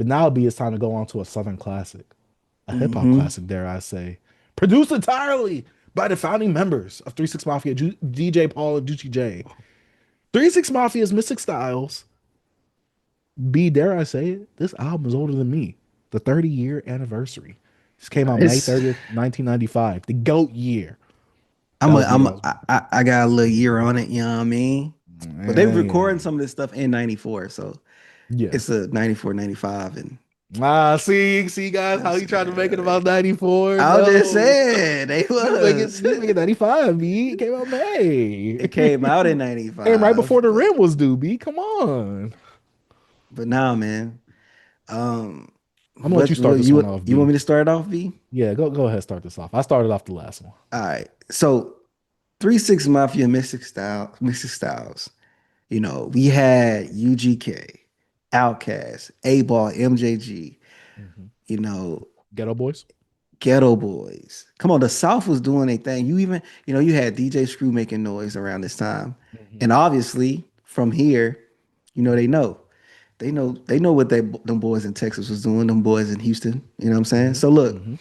But now it'd be it's time to go on to a Southern classic, a hip hop Hmm. classic, dare I say. Produced entirely by the founding members of 3 6 Mafia, DJ Paul and Juicy J. 3 6 Mafia's Mystic Styles. B, dare I say it, this album is older than me. The 30-year anniversary. This came out May It's 30th, 1995. The GOAT year. That I'm a, was the year I'm I a, was I got a little year on it, you know what I mean? born. But they were Yeah. recording some of this stuff in 94, so Yeah. it's a 94, 95, and See, guys, how he tried to make it about 94? I was just No. saying they was. He was making 95, B. It came out It May. came out in Came right 95, before the but rim was due, B. Come on. nah, man. Um, I'm gonna let you start what this one off, you want B. me to start off, V? Yeah, go ahead, start this off. I started off the last one. All right. So 3 6 Mafia Mystic Styles. You know, we had UGK, Outkast, A-Ball, MJG, Mhm. you know, Ghetto Boys. Ghetto Boys. Come on, the South was doing a thing. You even, you had DJ Screw making noise around this time. Mhm. And obviously, from here, they know. They know what them boys in Texas was doing, them boys in Houston. You know what I'm saying? Mhm. So look, Mhm.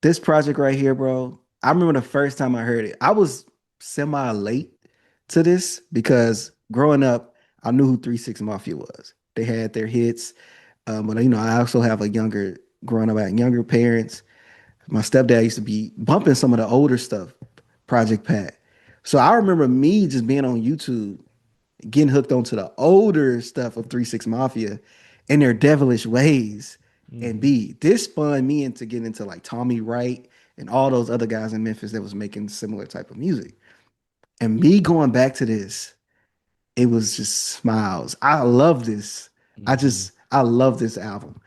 this project right here, bro. I remember the first time I heard it. I was semi late to this because growing up, I knew who 3 6 Mafia was. They had their hits. But I also have a younger growing up, I had younger parents. My stepdad used to be bumping some of the older stuff, Project Pat. So I remember me just being on YouTube, getting hooked onto the older stuff of 3 6 Mafia and their devilish ways. And Mhm. B, this spun me into getting into like Tommy Wright and all those other guys in Memphis that was making similar type of music. And me going back to this, it was just smiles. I love this. Mhm. I love this album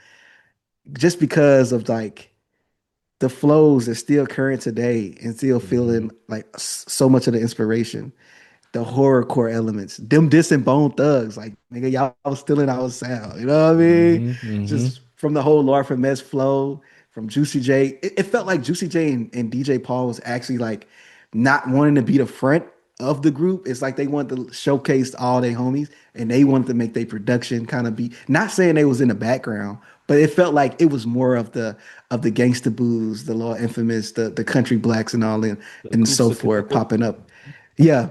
just because of like the flows that's still current today and still Mhm. feeling like so much of the inspiration, the horrorcore elements, them dissing Bone Thugs, like nigga, y'all was stealing our sound. You know what I mean? Mhm. Mhm. Just from the whole Lord from Mess flow, from Juicy J. It felt like Juicy J and DJ Paul was actually like not wanting to be the front of the group. It's like they wanted to showcase all their homies and they wanted to make their production kind of be not saying they was in the background, but it felt like it was more of the gangsta boos, the law infamous, the country blacks and all The and so acoustic. forth popping up. Yeah.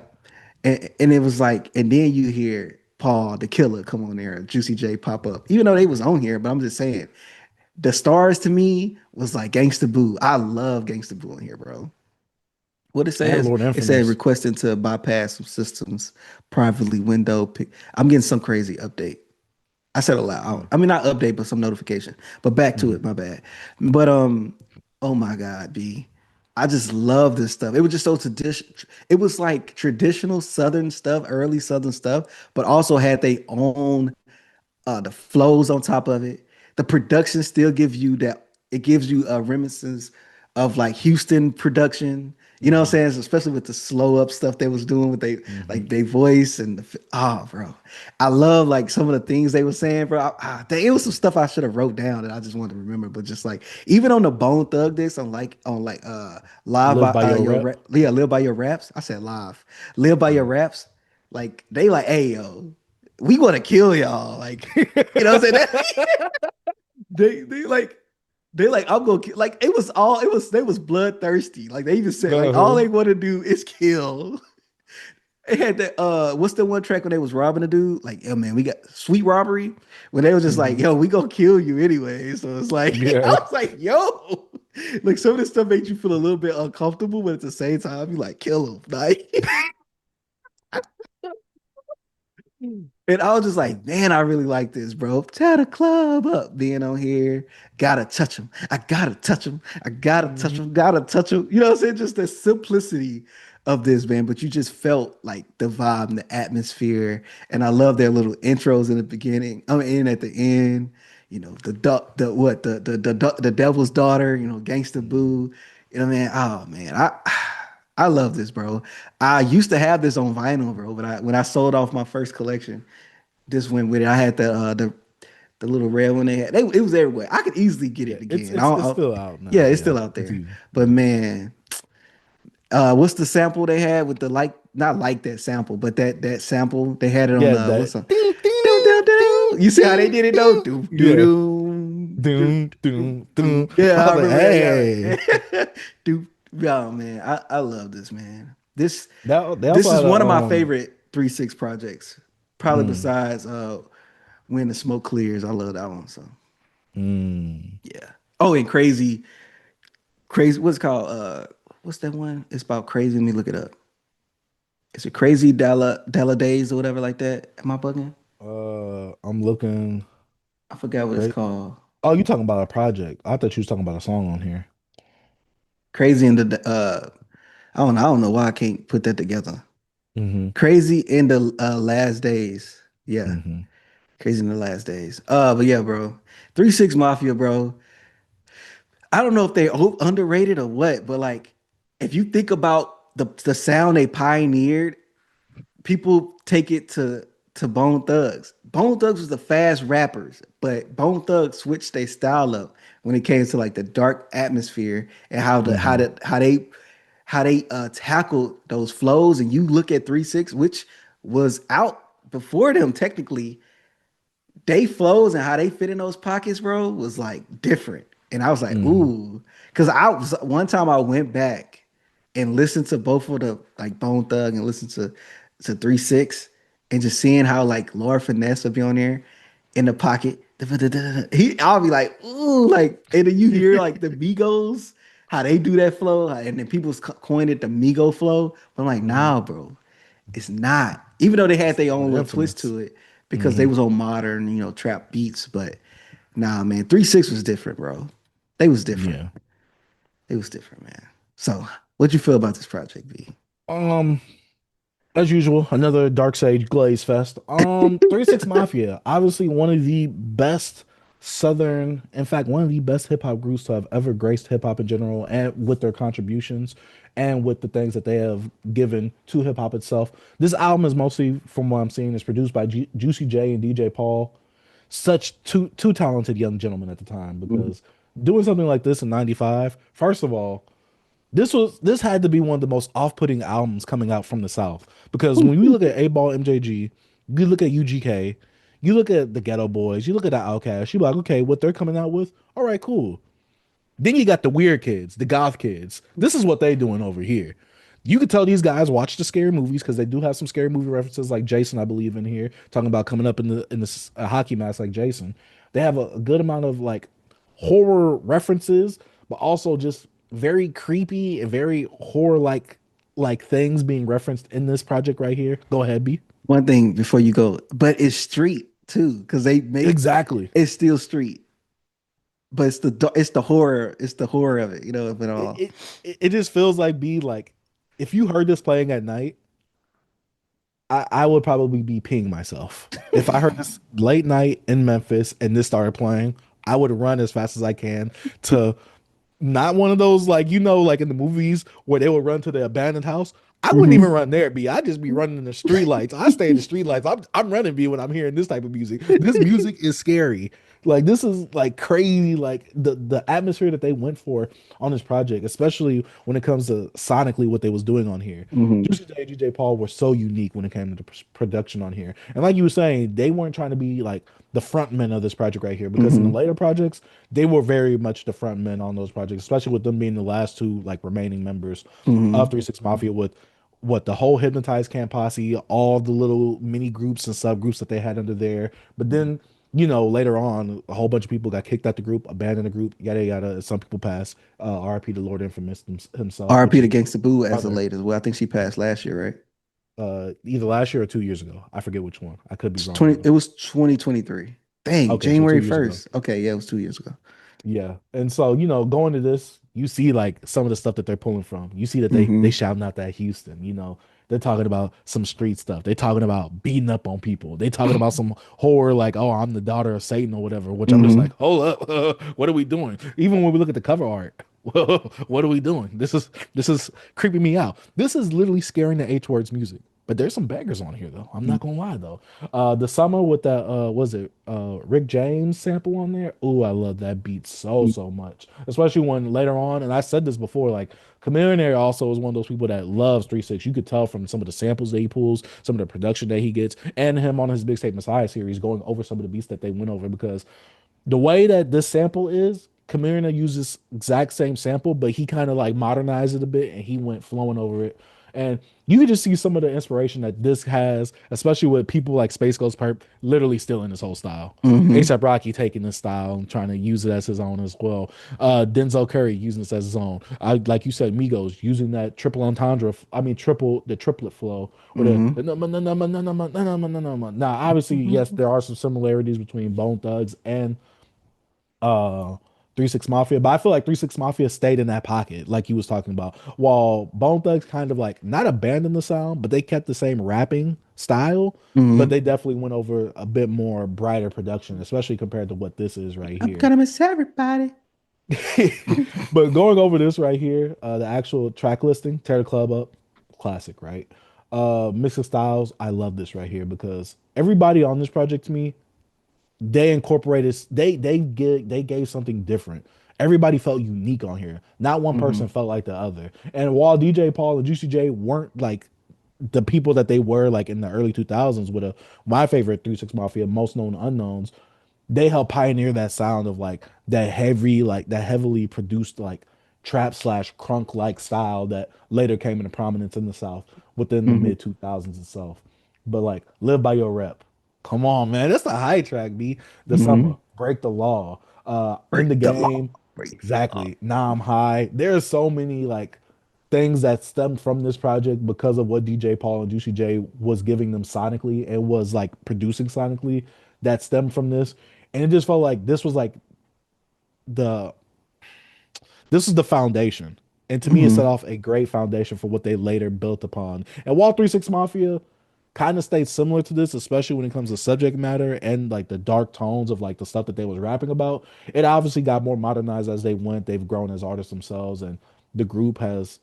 And it was like, and then you hear Paul the Killer come on there, Juicy J pop up, even though they was on here. But I'm just saying, the stars to me was like Gangsta Boo. I love Gangsta Boo in here, bro. What And Lord it said Infamous. requesting to bypass some systems privately window pick. I'm getting some crazy update. I said aloud. Mm. I mean not update, but some notification. But back to it, Mhm. my bad. But oh my God, B. I just love this stuff. It was just so traditional. It was like traditional Southern stuff, early Southern stuff, but also had their own the flows on top of it. The production still gives you that. It gives you a reminiscence of like Houston production. You know what Mhm. I'm saying? Especially with the slow up stuff they was doing with Mhm. like their voice and bro, I love like some of the things they were saying, bro. It was some stuff I should have wrote down that I just wanted to remember. But just like even on the Bone Thug this on like live Live by by your your rep. yeah, live by your raps. I said live, live by your Mhm. raps. Like they like, hey yo, we want to kill y'all. Like, you know what I'm saying? They like I'm gonna kill. Like it was they was bloodthirsty. Like they even said like all Uh-huh. they want to do is kill. They had that what's the one track when they was robbing a dude? Like, yo man, we got sweet robbery when they was just like, Mhm. yo, we gonna kill you anyway. So it's like I Yeah. was like, yo, like some of this stuff makes you feel a little bit uncomfortable, but at the same time, you like kill him. Like and I was just like, man, I really like this, bro. Tear the club up, being on here. Gotta touch him. I gotta touch him. I gotta touch Mhm. him. Gotta touch him. You know what I'm saying? Just the simplicity of this, man. But you just felt like the vibe and the atmosphere. And I love their little intros in the beginning. I mean, and at the end. You know, the what the devil's daughter. You know, Gangsta Mhm. Boo. You know, man. Oh man, I love this, bro. I used to have this on vinyl, bro. But when I sold off my first collection, this went with it. I had the little red one they had. It was everywhere. I could easily get Yeah. it It's again. it's it's still out Yeah, now. it's Yeah. still out It's there. easy. But Yeah. man, what's the sample they had with the like? Not like that sample, but that sample they had it on Yeah, the what's that up? ding ding ding ding. You see how they did it though? Do do Yeah. do do Doom, do doom, do. doom. Yeah, I I was like, remember that. hey. Yeah. Do. Oh man, I love this man. They This also is had a one of my favorite 3-6 projects. Probably mm, besides When the Smoke Clears. I love that one. So mm. yeah. Oh, and crazy. What's it called? What's that one? It's about crazy. Let me look it up. Is it Crazy Della Days or whatever like that? Am I bugging? I'm looking I forgot what it's great. called. Oh, you talking about a project? I thought you was talking about a song on here. Crazy in the I don't know why I can't put that together. Mm-hmm. Crazy in the Last Days. Yeah. Mm-hmm. Crazy in the Last Days. But yeah, bro. 3-6 Mafia, bro. I don't know if they underrated or what, but like if you think about the sound they pioneered, people take it to Bone Thugs. Bone Thugs was the fast rappers, but Bone Thugs switched their style up when it came to like the dark atmosphere and Mm-hmm. how they tackled those flows. And you look at 3-6, which was out before them technically, they flows and how they fit in those pockets, bro, was like different. And I was like, Mm-hmm. ooh, because I was one time I went back and listened to both of the like Bone Thug and listened to 3-6 and just seeing how like Lord Finesse would be on there in the pocket. I'll be like, ooh, like, and then you hear like the Migos, how they do that flow, and then people's coined it the Migo flow. But I'm like, Mm-hmm. nah, bro. It's not. Even though they had their The own little twist infamous. to it because they Mm-hmm. was on modern, trap beats. But nah, man, 3-6 was different, bro. They was different. Yeah. It was different, man. So, what'd you feel about this project, B? Um, as usual, another Dark Sage Glaze Fest. 36 Mafia, obviously one of the best Southern, in fact, one of the best hip hop groups to have ever graced hip hop in general, and with their contributions and with the things that they have given to hip hop itself. This album is mostly, from what I'm seeing, is produced by Juicy J and DJ Paul. Such two talented young gentlemen at the time, Mhm. because doing something like this in '95, first of all, this had to be one of the most off-putting albums coming out from the South, because when you look at 8 Ball MJG, you look at UGK, you look at the Ghetto Boys, you look at the Outkast, you be like, okay, what they're coming out with, all right, cool. Then you got the weird kids, the goth kids. This is what they doing over here. You could tell these guys watch the scary movies, because they do have some scary movie references, like Jason, I believe, in here, talking about coming up in the hockey mask like Jason. They have a good amount of like horror references, but also just very creepy and very horror like things being referenced in this project right here. Go ahead, B. One thing before you go, but it's street too, because they make Exactly. it's still street, but it's the horror of it, of it It, all. it it just feels like, B, like, if you heard this playing at night, I would probably be peeing myself. If I heard this late night in Memphis and this started playing, I would run as fast as I can to, not one of those, like, like in the movies where they would run to the abandoned house. I wouldn't even Mhm. run there, B. I'd just be running in the street lights. I stay in the street lights. I'm running, B, when I'm hearing this type of music. This music is scary. Like, this is like crazy. Like, the atmosphere that they went for on this project, especially when it comes to sonically what they was doing on here. Mhm. Juicy J, DJ Paul were so unique when it came to the production on here. And like you were saying, they weren't trying to be like the front men of this project right here, because in the Mhm. later projects, they were very much the front men on those projects, especially with them being the last two like remaining members of Mhm. 36 Mafia, with what the whole Hypnotized Camp Posse, all the little mini groups and subgroups that they had under there. But then, later on, a whole bunch of people got kicked out the group, abandoned the group, yada yada. Some people passed. RIP to Lord Infamous himself, which R.I.P. is to Gangsta Boo as the brother. late as well. I think she passed last year, right? Either last year or 2 years ago. I forget which one. I could be It's wrong 20. though. It was 2023. Dang, Okay, so January 2 years ago. 1st. Okay, yeah, it was 2 years ago. Yeah. And so, going to this, you see like some of the stuff that they're pulling from. You see that they Hmm. shouting out that Houston, they're talking about some street stuff. They talking about beating up on people. They talking about some horror like, oh, I'm the daughter of Satan or whatever, which I'm just like, Hmm. hold up, what are we doing? Even when we look at the cover art, what are we doing? This is creeping me out. This is literally scaring the H words music. But there's some bangers on here though. I'm not gonna lie though. The summer with that was it Rick James sample on there? Ooh, I love that beat so much. Especially when later on, and I said this before, like Chameleon also is one of those people that loves 3 6. You could tell from some of the samples that he pulls, some of the production that he gets, and him on his Mixtape Messiah series going over some of the beats that they went over because the way that this sample is, Camarena uses exact same sample, but he kind of like modernized it a bit and he went flowing over it. And you can just see some of the inspiration that this has, especially with people like Space Ghost Perp literally stealing this whole style. Mm-hmm. ASAP Rocky taking this style and trying to use it as his own as well. Denzel Curry using this as his own. I like you said, Migos using that triple entendre. I mean, the triplet flow or Mm-hmm. the now. Obviously, yes, there are some similarities between Bone Thugs and uh 3 6 Mafia, but I feel like 3 6 Mafia stayed in that pocket, like he was talking about. While Bone Thugs kind of like not abandoned the sound, but they kept the same rapping style, but Mm-hmm. they definitely went over a bit more brighter production, especially compared to what this is right I'm here. gonna miss everybody. But going over this right here, the actual track listing, Tear the Club Up, classic, right? Mix of Styles, I love this right here because everybody on this project to me they incorporated they gave something different. Everybody felt unique on here. Not one Mm-hmm. person felt like the other. And while DJ Paul and Juicy J weren't like the people that they were like in the early 2000s with a my favorite 3 6 Mafia, most known unknowns, they helped pioneer that sound of like that heavy, like that heavily produced like trap slash crunk like style that later came into prominence in the South within the Mm-hmm. mid 2000s itself. But like live by your rep. Come on, man. That's a high track, B. The Mm-hmm. summer. Break the law. In the Break the law. game. Break the law. Exactly. Now I'm high. There's so many like things that stemmed from this project because of what DJ Paul and Juicy J was giving them sonically and was like producing sonically that stemmed from this. And it just felt like the this is the foundation. And to me, it set Mm-hmm. off a great foundation for what they later built upon. And while 3 6 Mafia kind of stayed similar to this, especially when it comes to subject matter and like the dark tones of like the stuff that they was rapping about, it obviously got more modernized as they went. They've grown as artists themselves, and the group has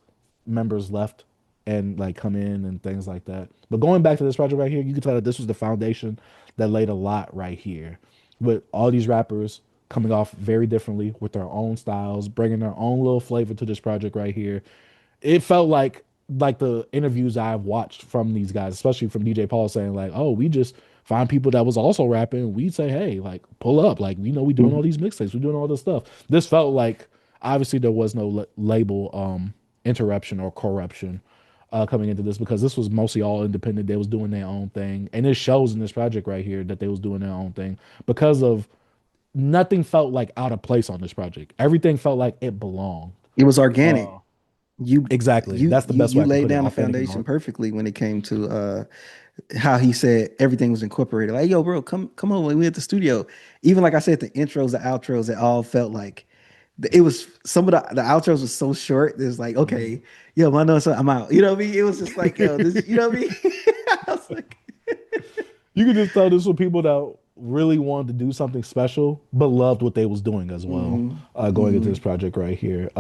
members left and like come in and things like that. But going back to this project right here, you can tell that this was the foundation that laid a lot right here with all these rappers coming off very differently with their own styles, bringing their own little flavor to this project right here. It felt like the interviews I've watched from these guys, especially from DJ Paul saying like, "Oh, we just find people that was also rapping. We say, hey, like pull up, like we know we doing all these mixtapes, we doing all this stuff." This felt like obviously there was no label interruption or corruption coming into this because this was mostly all independent. They was doing their own thing, and it shows in this project right here that they was doing their own thing because of nothing felt like out of place on this project. Everything felt like it belonged. It was organic. Uh, You exactly. you That's the you best way you I could laid put it. down the Authentic and foundation art. perfectly when it came to how he said everything was incorporated. Like, yo, bro, come on when we at the studio. Even like I said, the intros, the outros, it all felt like it was some of the outros was so short. It's like, Mhm. okay, yo, I know so I'm out. You know what I mean? It was just like, yo, this, you know what I mean? I was like, You could just tell this were people that really wanted to do something special, but loved what they was doing as well. mm-hmm, Going into this mm-hmm, project right here.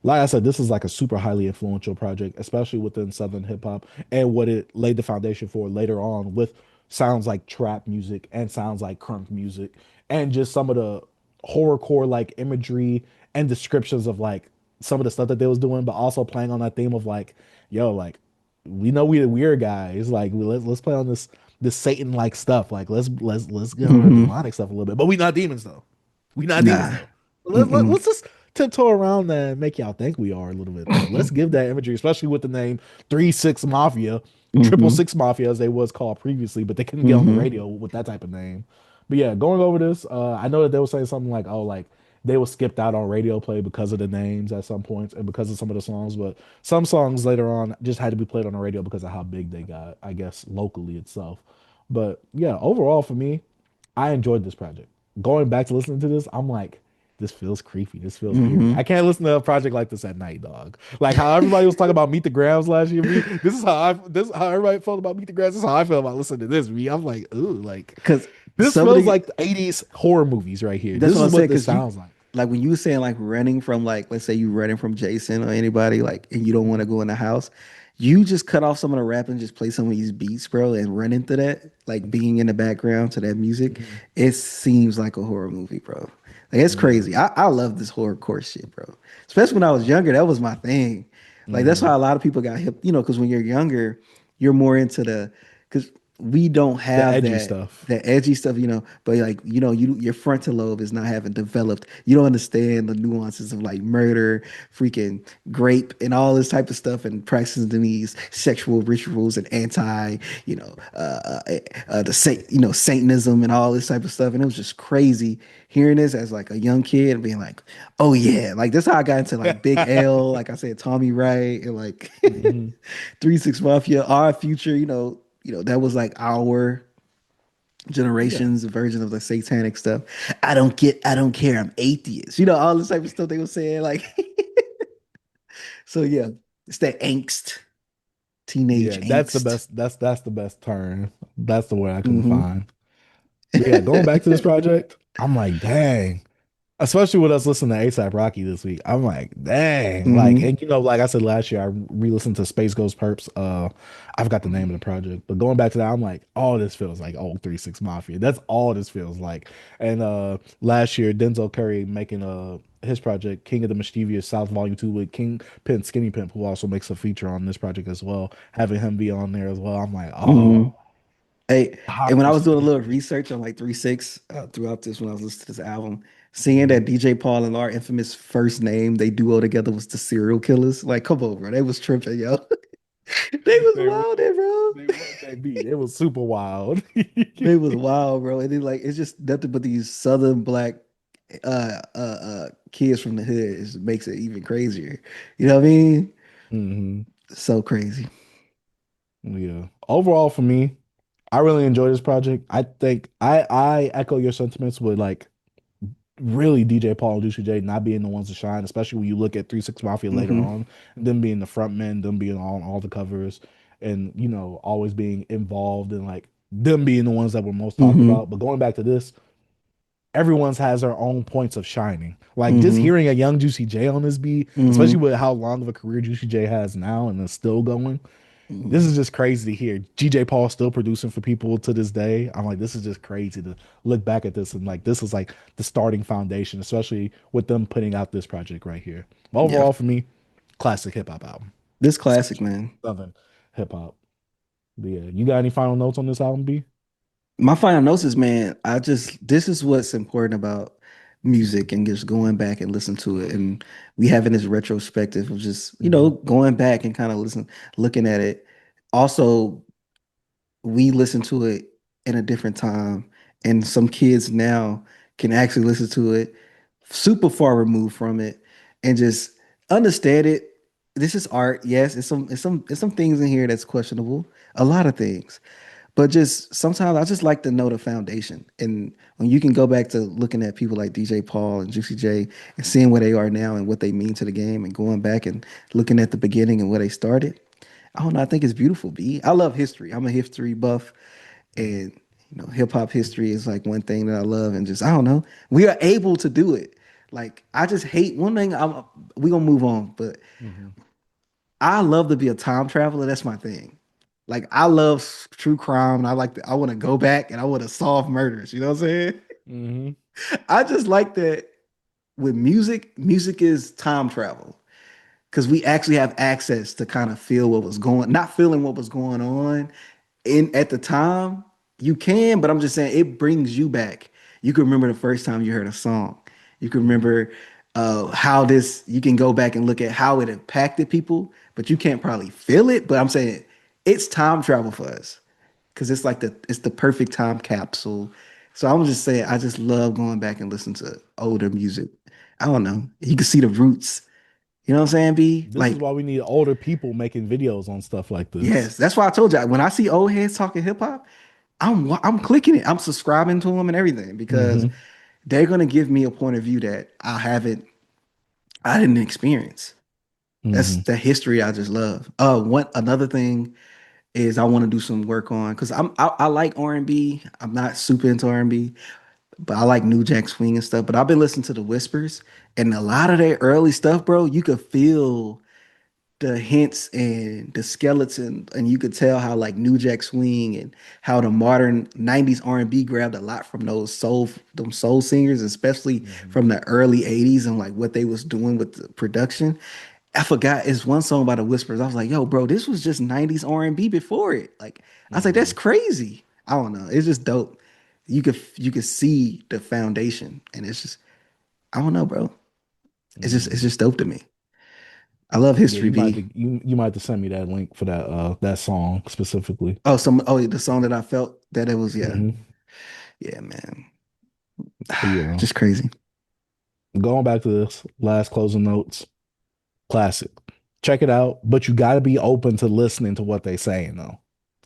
Like I said, this is like a super highly influential project, especially within Southern hip hop and what it laid the foundation for later on with sounds like trap music and sounds like crunk music and just some of the horrorcore like imagery and descriptions of like some of the stuff that they was doing, but also playing on that theme of like, yo, like we know we the weird guys. Like let's play on this Satan like stuff. Like let's get on our mm-hmm. demonic stuff a little bit. But we not demons though. We not demons Nah. though. Let's Mm-mm. just tiptoe around that and make y'all think we are a little bit though. Let's give that imagery, especially with the name 3 6 Mafia, Triple Mm-hmm. Six Mafia as they was called previously, but they couldn't get on the Mm-hmm. radio with that type of name. But yeah, going over this, I know that they were saying something like, oh, like they were skipped out on radio play because of the names at some points and because of some of the songs, but some songs later on just had to be played on the radio because of how big they got, I guess, locally itself. But yeah, overall for me, I enjoyed this project. Going back to listening to this, I'm like, this feels creepy. This feels eerie. Mm-hmm. I can't listen to a project like this at night, dog. Like how everybody was talking about Meet the Grams last year, me. This is how everybody felt about Meet the Grams. This is how I feel about listening to this, me. I'm like, ooh, like Because this some of feels the like the 80s horror movies right here. that's This what I is said. what this Because you sounds like. like when you were saying like running from like let's say you running from Jason or anybody like and you don't want to go in the house, you just cut off some of the rap and just play some of these beats, bro, and run into that, like being in the background to that music. Mhm. It seems like a horror movie, bro. Like it's Yeah. crazy. I love this horrorcore shit, bro. Especially when I was younger, that was my thing. Like that's why Hmm. a lot of people got hip, because when you're younger, you're more into the because we don't The have edgy that stuff. that edgy stuff, but like, your frontal lobe is not having developed. You don't understand the nuances of like murder, freaking grape, and all this type of stuff, and practicing these sexual rituals and the Satanism and all this type of stuff. And it was just crazy hearing this as like a young kid and being like, oh yeah, like that's how I got into like Big L, like I said, Tommy Wright, and like Hmm. 3 6 Mafia, our future, that was like our Yeah. generation's version of the satanic stuff. I don't care, I'm atheist. All this type of stuff they were saying. Like, so yeah, it's that angst, teenage Yeah, that's the angst. best. That's the best turn. That's the word I couldn't Hmm. find. But yeah, going back to this project, I'm like, dang. Especially with us listening to ASAP Rocky this week, I'm like, dang. Like, Hmm. and like I said last year, I re-listened to Space Ghost Perps. I forgot the name of the project, but going back to that, I'm like, oh, this feels like old 3 6 Mafia. That's all this feels like. And last year, Denzel Curry making his project, King of the Mischievous South Volume 2 with King Pimp Skinny Pimp, who also makes a feature on this project as well, having him be on there as well. I'm like, oh, Hmm. Hey, high and when I was doing a little anticipation. research on like 3 6 throughout this, when I was listening to this album, seeing Mhm. that DJ Paul and our infamous first name they duo together was the Serial Killers. Like, come on, bro. They was tripping, yo. They was They wild, bro. they beat. It was super wild. They was wild, bro. And then like it's just nothing but these southern black kids from the hood makes it even crazier. You know what I mean? Hmm. So crazy. Yeah. Overall, for me, I really enjoy this project. I think I echo your sentiments with like really DJ Paul and Juicy J not being the ones to shine, especially when you look at 3 6 Mafia later Hmm. on, them being the front men, them being on all the covers, and always being involved and like them being the ones that were most talked Hmm. about. But going back to this, everyone's has their own points of shining. Like just Hmm. hearing a young Juicy J on this beat, especially Hmm. with how long of a career Juicy J has now and is still going. This Hmm. is just crazy to hear. GJ Paul still producing for people to this day. I'm like, this is just crazy to look back at this and like this is like the starting foundation, especially with them putting out this project right here. Yeah. Overall, for me, classic hip hop album. This classic, man. Southern hip hop. But yeah, you got any final notes on this album, B? My final notes is, man, this is what's important about music and just going back and listen to it. And we having this retrospective of just, Hmm. going back and kind of looking at it. Also, we listen to it in a different time, and some kids now can actually listen to it super far removed from it and just understand it. This is art, yes. It's some things in here that's questionable. A lot of things, but just sometimes I just like to know the foundation. And when you can go back to looking at people like DJ Paul and Juicy J and seeing where they are now and what they mean to the game, and going back and looking at the beginning and where they started, I don't know. I think it's beautiful, B. I love history. I'm a history buff, and hip hop history is like one thing that I love. And just I don't know, we are able to do it. Like I just hate one thing. We gonna move on, but Hmm. I love to be a time traveler. That's my thing. Like I love true crime, and I want to go back and I want to solve murders. You know what I'm saying? Hmm. I just like that with music. Music is time travel because we actually have access to kind of feel what was going, not feeling what was going on in at the time. You can, but I'm just saying it brings you back. You can remember the first time you heard a song. You can Hmm. remember how this. You can go back and look at how it impacted people, but you can't probably feel it. But I'm saying it's time travel for us because it's the perfect time capsule. So I'm just saying I just love going back and listening to older music. I don't know. You can see the roots. You know what I'm saying, B? This is Like, why we need older people making videos on stuff like this. yes, that's why I told you when I see old heads talking hip hop, I'm clicking it. I'm subscribing to them and everything because Hmm. they're gonna give me a point of view that I didn't experience. That's Hmm. the history I just love. One another thing is I want to do some work on because I like R&B. I'm not super into R&B. but I like New Jack Swing and stuff. But I've been listening to the Whispers, and a lot of their early stuff, bro, you could feel the hints and the skeleton, and you could tell how like New Jack Swing and how the modern 90s R&B grabbed a lot from them soul singers, especially Mhm. from the early 80s and like what they was doing with the production. I forgot it's one song by the Whispers. I was like, yo, bro, this was just 90s R&B before it. Like, I was like, that's Mhm. crazy. I don't know. It's just dope. You could see the foundation, and it's just, I don't know, bro. It's Mhm. just dope to me. I love Yeah, History you might B. have to, you might have to send me that link for that song specifically. The song that I felt that it was, yeah. Hmm. Yeah, man. But yeah, Just crazy. going back to this last closing notes, classic. Check it out, but you got to be open to listening to what they saying though.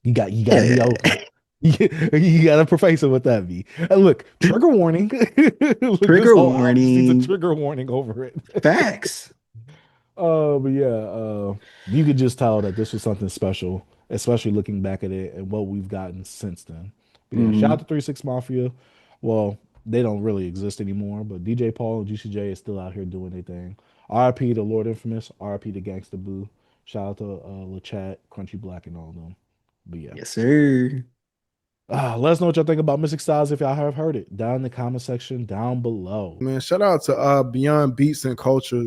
You got to be Yeah. open. You got to preface it with that be. And look, trigger warning. Look, this Trigger whole album just needs a warning. trigger warning over it. Facts. But yeah, you could just tell that this was something special, especially looking back at it and what we've gotten since then. But yeah, shout out Hmm. to 3 6 Mafia. Well, they don't really exist anymore, but DJ Paul and GCJ is still out here doing their thing. RIP to Lord Infamous, RIP to Gangsta Boo. Shout out to LeChat, Crunchy Black, and all of them. But yeah. Yes, sir. Let us know what y'all think about Mystic Styles if y'all have heard it. Down in the comment section down below. Man, shout out to Beyond Beats and Culture.